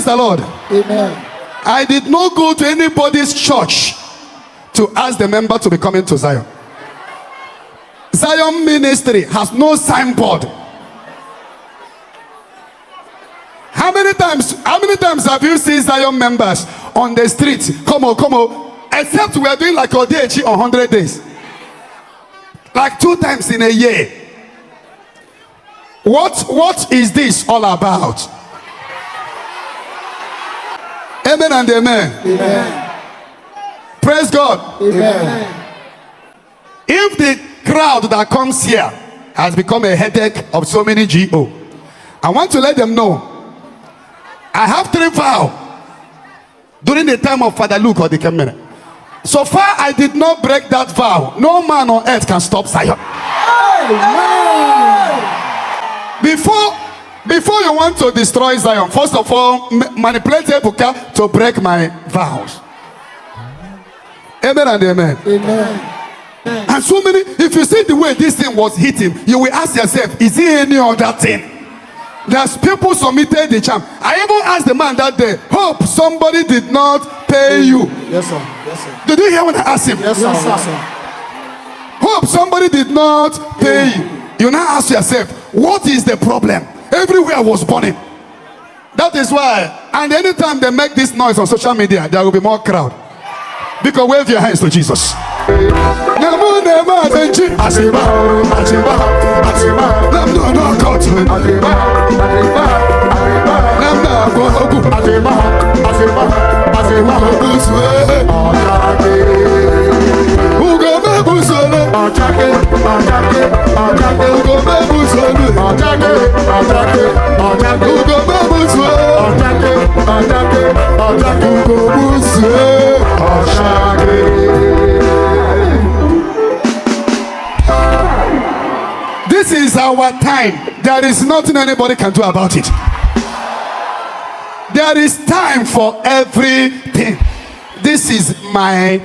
Praise the Lord. Amen. I did not go to anybody's church to ask the member to be coming to Zion. Zion Ministry has no signboard. How many times have you seen Zion members on the street? Come on. Except we are doing like Odechi on 100 days. Like 2 times in a year. What is this all about? Amen and amen. Amen. Praise God. Amen. If the crowd that comes here has become a headache of so many GO, I want to let them know I have 3 vows during the time of Father Luke or the camera. So far I did not break that vow. No man on earth can stop Zion. Before you want to destroy Zion, first of all, manipulate Ebuka to break my vows. Amen and amen. Amen. And so many, if you see the way this thing was hitting, you will ask yourself, is it any other thing? There's people submitted the charm. I even asked the man that day, hope somebody did not pay you. Yes, sir. Yes, sir. Did you hear when I asked him? Yes, sir. Yes, sir. Hope somebody did not pay you. You now ask yourself, what is the problem? Everywhere was burning. That is why, and anytime they make this noise on social media, there will be more crowd. Because wave your hands to Jesus. This is our time. There is nothing anybody can do about it. There is time for everything. This is my